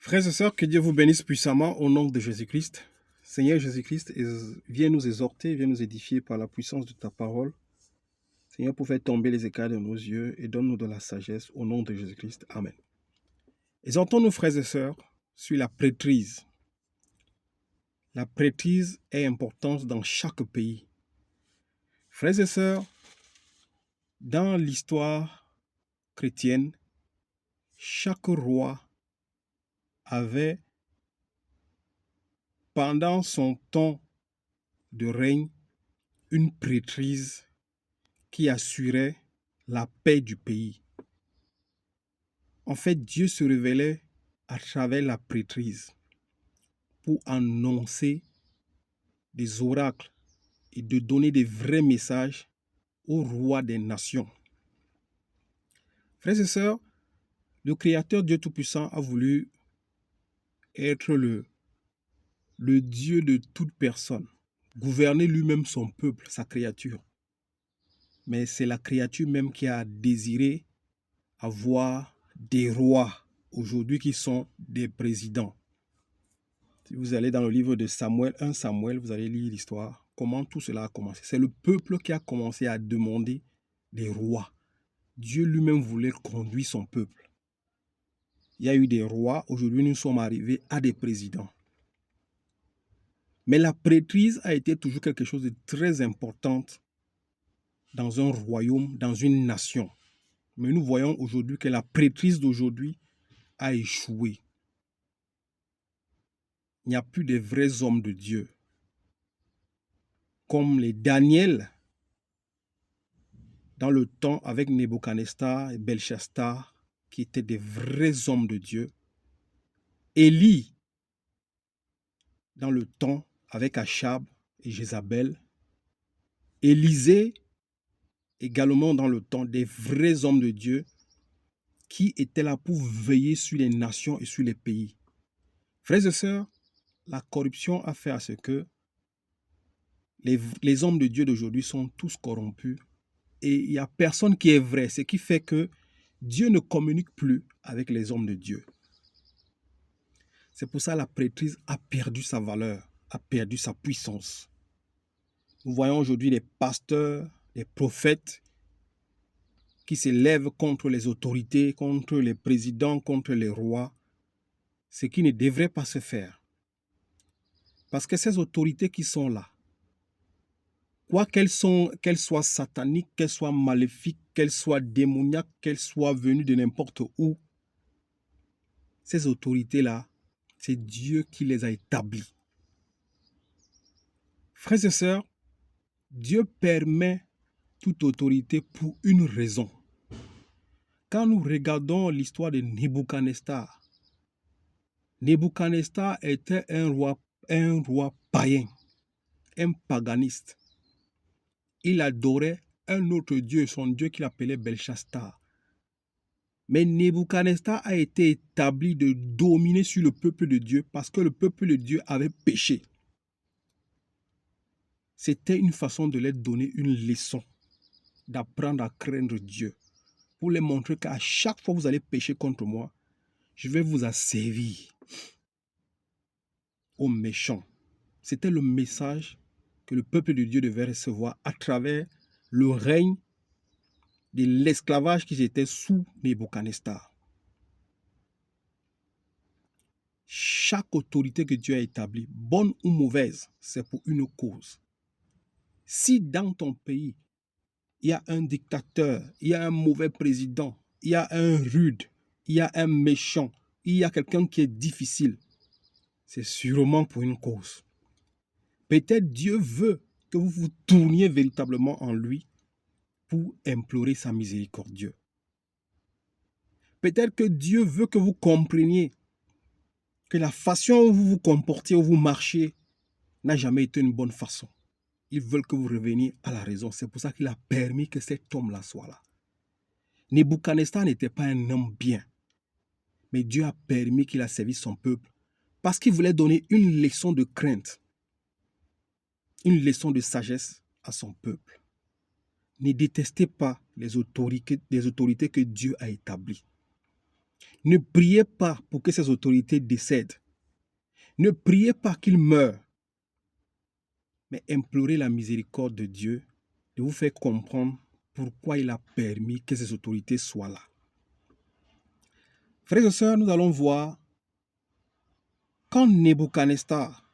Frères et sœurs, que Dieu vous bénisse puissamment au nom de Jésus-Christ. Seigneur Jésus-Christ, viens nous exhorter, viens nous édifier par la puissance de ta parole. Seigneur, pour faire tomber les écailles de nos yeux et donne-nous de la sagesse au nom de Jésus-Christ. Amen. Exhortons-nous, frères et sœurs, sur la prêtrise. La prêtrise est importante dans chaque pays. Frères et sœurs, dans l'histoire chrétienne, chaque roi avait, pendant son temps de règne, une prêtrise qui assurait la paix du pays. En fait, Dieu se révélait à travers la prêtrise pour annoncer des oracles et de donner des vrais messages au roi des nations. Frères et sœurs, le Créateur Dieu Tout-Puissant a voulu être le Dieu de toute personne, gouverner lui-même son peuple, sa créature. Mais c'est la créature même qui a désiré avoir des rois aujourd'hui qui sont des présidents. Si vous allez dans le livre de Samuel, 1 Samuel, vous allez lire l'histoire, comment tout cela a commencé. C'est le peuple qui a commencé à demander des rois. Dieu lui-même voulait conduire son peuple. Il y a eu des rois, aujourd'hui nous sommes arrivés à des présidents. Mais la prêtrise a été toujours quelque chose de très important dans un royaume, dans une nation. Mais nous voyons aujourd'hui que la prêtrise d'aujourd'hui a échoué. Il n'y a plus de vrais hommes de Dieu. Comme les Daniel, dans le temps avec Nebuchadnezzar et Belchassar, qui étaient des vrais hommes de Dieu. Élie, dans le temps avec Achab et Jézabel. Élisée, également dans le temps, des vrais hommes de Dieu qui étaient là pour veiller sur les nations et sur les pays. Frères et sœurs, la corruption a fait à ce que les hommes de Dieu d'aujourd'hui sont tous corrompus et il n'y a personne qui est vrai, ce qui fait que Dieu ne communique plus avec les hommes de Dieu. C'est pour ça que la prêtrise a perdu sa valeur, a perdu sa puissance. Nous voyons aujourd'hui les pasteurs, les prophètes qui s'élèvent contre les autorités, contre les présidents, contre les rois, ce qui ne devrait pas se faire. Parce que ces autorités qui sont là, quoi qu'elles soient sataniques, qu'elles soient maléfiques, qu'elles soient démoniaques, qu'elles soient venues de n'importe où, ces autorités-là, c'est Dieu qui les a établies. Frères et sœurs, Dieu permet toute autorité pour une raison. Quand nous regardons l'histoire de Nebuchadnezzar, Nebuchadnezzar était un roi païen, un paganiste. Il adorait un autre dieu, son dieu qu'il appelait Belchassar. Mais Nebuchadnezzar a été établi de dominer sur le peuple de Dieu parce que le peuple de Dieu avait péché. C'était une façon de leur donner une leçon, d'apprendre à craindre Dieu, pour leur montrer qu'à chaque fois que vous allez pécher contre moi, je vais vous asservir aux méchants. C'était le message que le peuple de Dieu devait recevoir à travers le règne de l'esclavage qu'ils étaient sous Nebuchadnezzar. Chaque autorité que Dieu a établie, bonne ou mauvaise, c'est pour une cause. Si dans ton pays, il y a un dictateur, il y a un mauvais président, il y a un rude, il y a un méchant, il y a quelqu'un qui est difficile, c'est sûrement pour une cause. Peut-être Dieu veut que vous vous tourniez véritablement en lui pour implorer sa miséricorde. Peut-être que Dieu veut que vous compreniez que la façon où vous vous comportez, où vous marchez, n'a jamais été une bonne façon. Ils veulent que vous reveniez à la raison. C'est pour ça qu'il a permis que cet homme-là soit là. Nebuchadnezzar n'était pas un homme bien, mais Dieu a permis qu'il a servi son peuple parce qu'il voulait donner une leçon de crainte, une leçon de sagesse à son peuple. Ne détestez pas les autorités que Dieu a établies. Ne priez pas pour que ces autorités décèdent. Ne priez pas qu'ils meurent. Mais implorez la miséricorde de Dieu de vous faire comprendre pourquoi il a permis que ces autorités soient là. Frères et sœurs, nous allons voir quand Nebuchadnezzar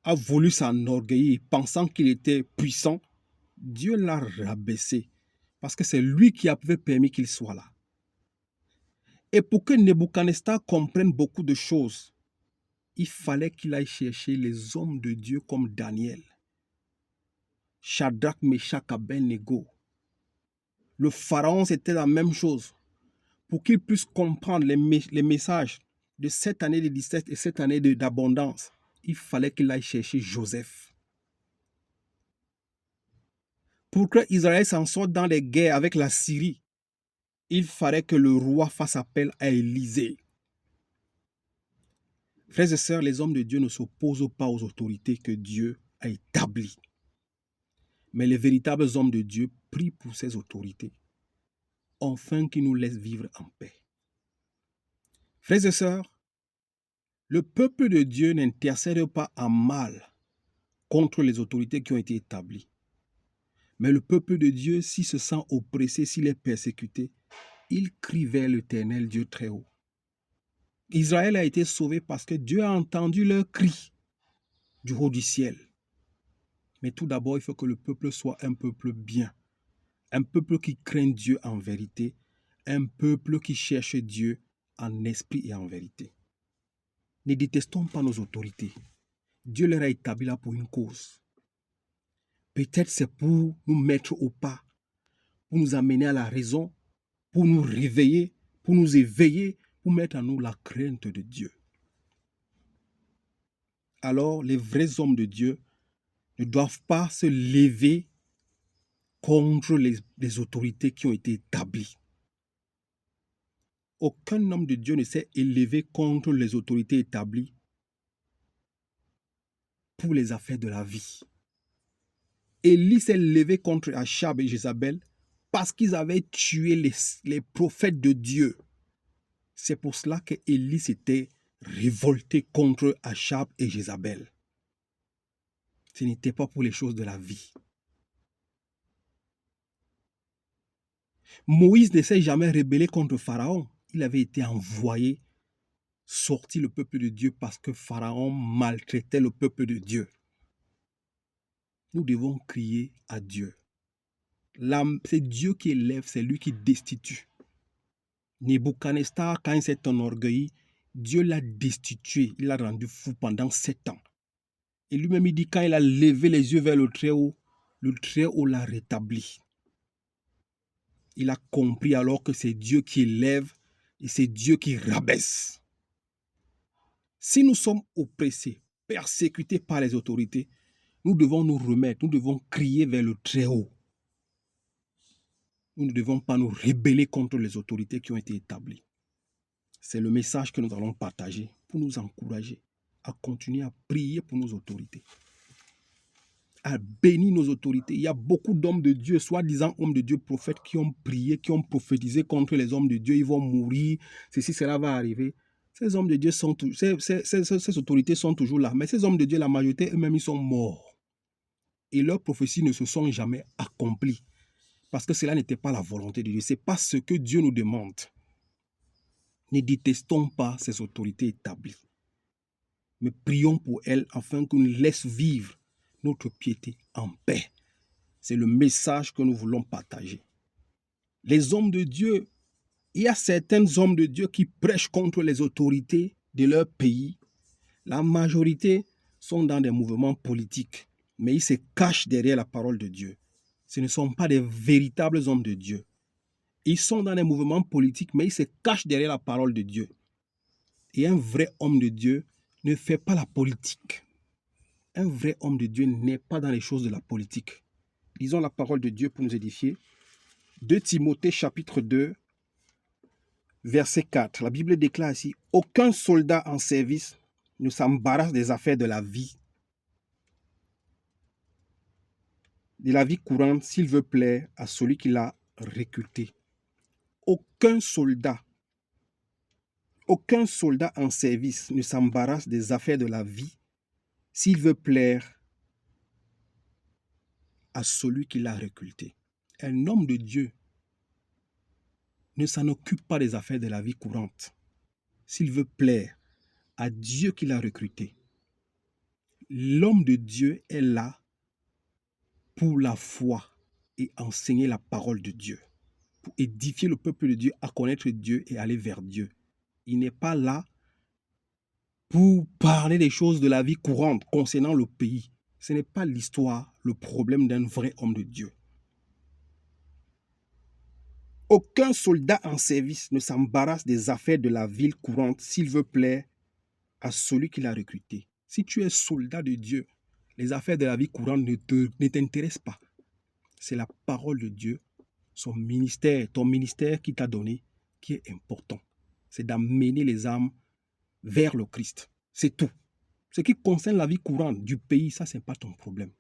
a voulu s'enorgueillir, pensant qu'il était puissant, Dieu l'a rabaissé parce que c'est lui qui avait permis qu'il soit là. Et pour que Nebuchadnezzar comprenne beaucoup de choses, il fallait qu'il aille chercher les hommes de Dieu comme Daniel, Shadrach, Meshach, Abednego. Le pharaon, c'était la même chose. Pour qu'il puisse comprendre les messages de cette année de 17 et cette année d'abondance, il fallait qu'il aille chercher Joseph. Pour que Israël s'en sorte dans les guerres avec la Syrie, il fallait que le roi fasse appel à Élisée. Frères et sœurs, les hommes de Dieu ne s'opposent pas aux autorités que Dieu a établies. Mais les véritables hommes de Dieu prient pour ces autorités, afin qu'ils nous laissent vivre en paix. Frères et sœurs, le peuple de Dieu n'intercède pas en mal contre les autorités qui ont été établies. Mais le peuple de Dieu, s'il se sent oppressé, s'il est persécuté, il crie vers l'Éternel Dieu très haut. Israël a été sauvé parce que Dieu a entendu leur cri du haut du ciel. Mais tout d'abord, il faut que le peuple soit un peuple bien, un peuple qui craint Dieu en vérité, un peuple qui cherche Dieu en esprit et en vérité. Ne détestons pas nos autorités. Dieu les a établies là pour une cause. Peut-être c'est pour nous mettre au pas, pour nous amener à la raison, pour nous réveiller, pour nous éveiller, pour mettre en nous la crainte de Dieu. Alors, les vrais hommes de Dieu ne doivent pas se lever contre les autorités qui ont été établies. Aucun homme de Dieu ne s'est élevé contre les autorités établies pour les affaires de la vie. Élie s'est levé contre Achab et Jézabel parce qu'ils avaient tué les prophètes de Dieu. C'est pour cela que Élie s'était révolté contre Achab et Jézabel. Ce n'était pas pour les choses de la vie. Moïse ne s'est jamais rebellé contre Pharaon. Il avait été envoyé sortir le peuple de Dieu parce que Pharaon maltraitait le peuple de Dieu. Nous devons crier à Dieu. C'est Dieu qui élève, c'est lui qui destitue. Nebuchadnezzar, quand il s'est enorgueilli, Dieu l'a destitué, il l'a rendu fou pendant 7 ans. Et lui-même, il dit, quand il a levé les yeux vers le Très-Haut l'a rétabli. Il a compris alors que c'est Dieu qui élève et c'est Dieu qui rabaisse. Si nous sommes oppressés, persécutés par les autorités, nous devons nous remettre, nous devons crier vers le Très-Haut. Nous ne devons pas nous rebeller contre les autorités qui ont été établies. C'est le message que nous allons partager pour nous encourager à continuer à prier pour nos autorités, à bénir nos autorités. Il y a beaucoup d'hommes de Dieu, soi-disant hommes de Dieu, prophètes, qui ont prié, qui ont prophétisé contre les hommes de Dieu. Ils vont mourir, ceci, cela va arriver. Ces hommes de Dieu ces autorités sont toujours là. Mais ces hommes de Dieu, la majorité, eux-mêmes, ils sont morts. Et leurs prophéties ne se sont jamais accomplies. Parce que cela n'était pas la volonté de Dieu. Ce n'est pas ce que Dieu nous demande. Ne détestons pas ces autorités établies. Mais prions pour elles afin qu'on nous laisse vivre notre piété en paix. C'est le message que nous voulons partager. Les hommes de Dieu, il y a certains hommes de Dieu qui prêchent contre les autorités de leur pays. La majorité sont dans des mouvements politiques, mais ils se cachent derrière la parole de Dieu. Ce ne sont pas des véritables hommes de Dieu. Ils sont dans des mouvements politiques, mais ils se cachent derrière la parole de Dieu. Et un vrai homme de Dieu ne fait pas la politique. Un vrai homme de Dieu n'est pas dans les choses de la politique. Lisons la parole de Dieu pour nous édifier. 2 Timothée chapitre 2, verset 4. La Bible déclare ici, « Aucun soldat en service ne s'embarrasse des affaires de la vie courante s'il veut plaire à celui qui l'a recruté. » Aucun soldat Aucun soldat en service ne s'embarrasse des affaires de la vie s'il veut plaire à celui qui l'a recruté. Un homme de Dieu ne s'en occupe pas des affaires de la vie courante s'il veut plaire à Dieu qui l'a recruté. L'homme de Dieu est là pour la foi et enseigner la parole de Dieu, pour édifier le peuple de Dieu à connaître Dieu et aller vers Dieu. Il n'est pas là pour parler des choses de la vie courante concernant le pays. Ce n'est pas l'histoire, le problème d'un vrai homme de Dieu. Aucun soldat en service ne s'embarrasse des affaires de la ville courante s'il veut plaire à celui qui l'a recruté. Si tu es soldat de Dieu, les affaires de la vie courante ne t'intéressent pas. C'est la parole de Dieu, son ministère, ton ministère qui t'a donné, qui est important. C'est d'amener les âmes vers le Christ. C'est tout. Ce qui concerne la vie courante du pays, ça, ce n'est pas ton problème.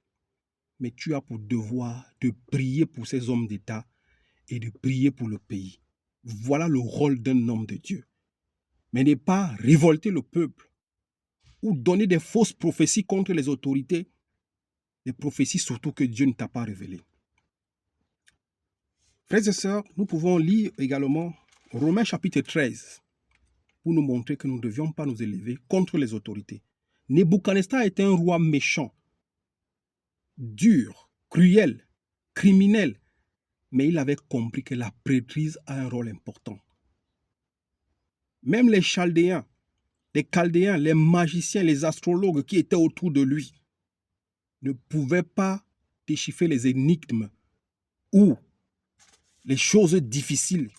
Mais tu as pour devoir de prier pour ces hommes d'État et de prier pour le pays. Voilà le rôle d'un homme de Dieu. Mais ne pas révolter le peuple ou donner des fausses prophéties contre les autorités, des prophéties surtout que Dieu ne t'a pas révélées. Frères et sœurs, nous pouvons lire également Romains chapitre 13 pour nous montrer que nous ne devions pas nous élever contre les autorités. Nebuchadnezzar était un roi méchant, dur, cruel, criminel, mais il avait compris que la prêtrise a un rôle important. Même les Chaldéens, les magiciens, les astrologues qui étaient autour de lui ne pouvaient pas déchiffrer les énigmes ou les choses difficiles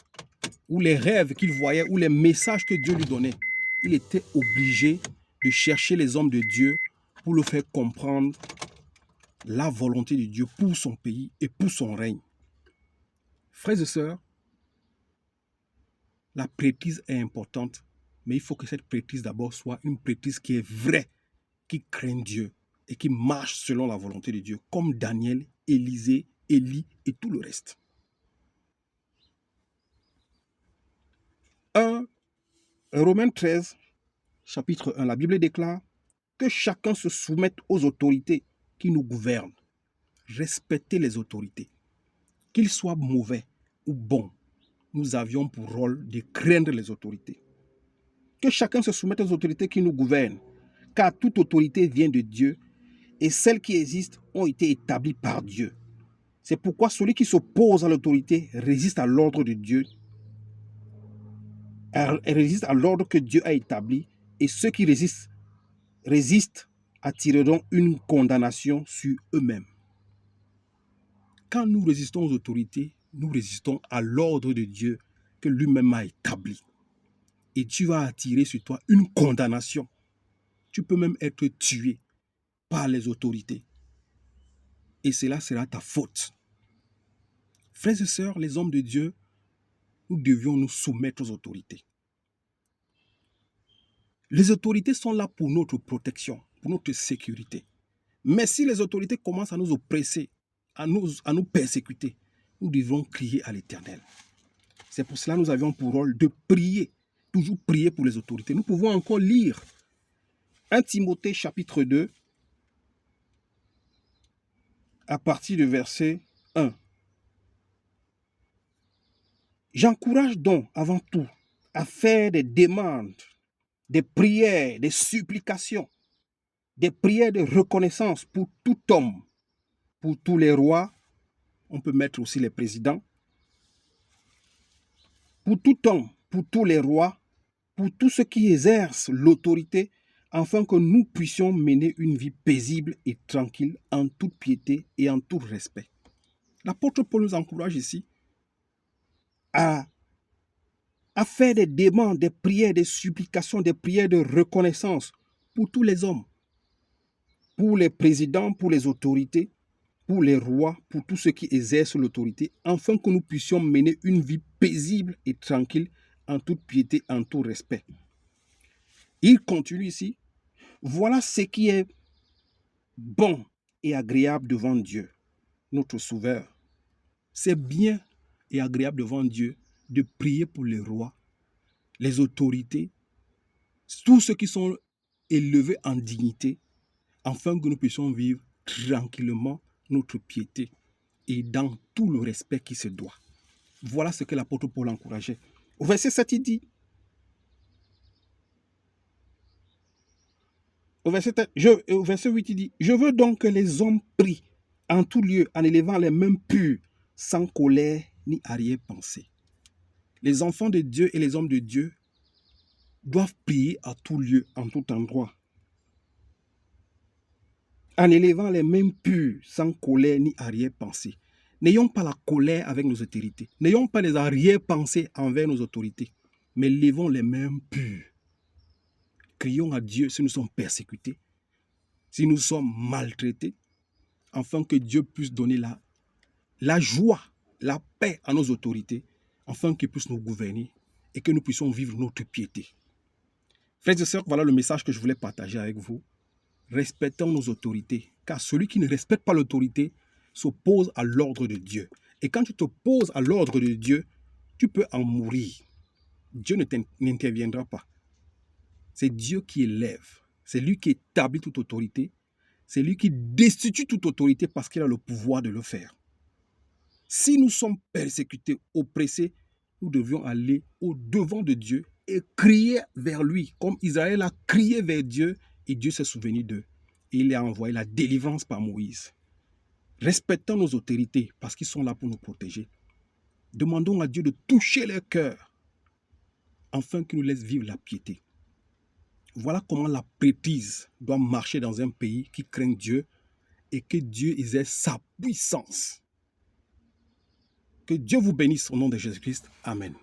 ou les rêves qu'il voyait ou les messages que Dieu lui donnait. Il était obligé de chercher les hommes de Dieu pour le faire comprendre la volonté de Dieu pour son pays et pour son règne. Frères et sœurs, la prêtrise est importante, mais il faut que cette prêtrise d'abord soit une prêtrise qui est vraie, qui craint Dieu et qui marche selon la volonté de Dieu, comme Daniel, Élisée, Élie et tout le reste. 1 Romains 13, chapitre 1, la Bible déclare que chacun se soumette aux autorités qui nous gouvernent. Respectez les autorités. Qu'ils soient mauvais ou bons, nous avions pour rôle de craindre les autorités. Que chacun se soumette aux autorités qui nous gouvernent, car toute autorité vient de Dieu et celles qui existent ont été établies par Dieu. C'est pourquoi celui qui s'oppose à l'autorité résiste à l'ordre de Dieu. Elle résiste à l'ordre que Dieu a établi et ceux qui résistent attireront une condamnation sur eux-mêmes. Quand nous résistons aux autorités, nous résistons à l'ordre de Dieu que lui-même a établi. Et tu vas attirer sur toi une condamnation. Tu peux même être tué par les autorités. Et cela sera ta faute. Frères et sœurs, les hommes de Dieu, nous devions nous soumettre aux autorités. Les autorités sont là pour notre protection, pour notre sécurité. Mais si les autorités commencent à nous oppresser, à nous persécuter, nous devons crier à l'Éternel. C'est pour cela que nous avions pour rôle de prier, toujours prier pour les autorités. Nous pouvons encore lire 1 Timothée chapitre 2 à partir du verset 1. J'encourage donc avant tout à faire des demandes, des prières, des supplications, des prières de reconnaissance pour tout homme, pour tous les rois, on peut mettre aussi les présidents, pour tout homme, pour tous les rois, pour tous ceux qui exercent l'autorité, afin que nous puissions mener une vie paisible et tranquille en toute piété et en tout respect. L'apôtre Paul nous encourage ici à faire des demandes, des prières, des supplications, des prières de reconnaissance pour tous les hommes, pour les présidents, pour les autorités, pour les rois, pour tous ceux qui exercent l'autorité, afin que nous puissions mener une vie paisible et tranquille en toute piété, en tout respect. Il continue ici, voilà ce qui est bon et agréable devant Dieu, notre Sauveur. C'est bien et agréable devant Dieu de prier pour les rois, les autorités tous ceux qui sont élevés en dignité, afin que nous puissions vivre tranquillement notre piété et dans tout le respect qui se doit. Voilà ce que l'apôtre Paul encourageait. Au verset 7, il dit, au verset 8, il dit, « Je veux donc que les hommes prient en tout lieu, en élevant les mains pures, sans colère ni arrière-pensée. » Les enfants de Dieu et les hommes de Dieu doivent prier à tout lieu, en tout endroit, en élevant les mains pures, sans colère ni arrière-pensée. N'ayons pas la colère avec nos autorités. N'ayons pas les arrière-pensées envers nos autorités, mais levons les mains pures. Crions à Dieu si nous sommes persécutés, si nous sommes maltraités, afin que Dieu puisse donner la joie, la paix à nos autorités, afin qu'ils puissent nous gouverner et que nous puissions vivre notre piété. Frères et sœurs, voilà le message que je voulais partager avec vous. Respectons nos autorités, car celui qui ne respecte pas l'autorité s'oppose à l'ordre de Dieu. Et quand tu t'opposes à l'ordre de Dieu, tu peux en mourir. Dieu n'interviendra pas. C'est Dieu qui élève. C'est lui qui établit toute autorité. C'est lui qui destitue toute autorité parce qu'il a le pouvoir de le faire. Si nous sommes persécutés, oppressés, nous devions aller au-devant de Dieu et crier vers lui, comme Israël a crié vers Dieu et Dieu s'est souvenu d'eux. Et il a envoyé la délivrance par Moïse. Respectons nos autorités parce qu'ils sont là pour nous protéger. Demandons à Dieu de toucher leur cœur afin qu'il nous laisse vivre la piété. Voilà comment la prêtrise doit marcher dans un pays qui craint Dieu et que Dieu exerce sa puissance. Que Dieu vous bénisse au nom de Jésus-Christ. Amen.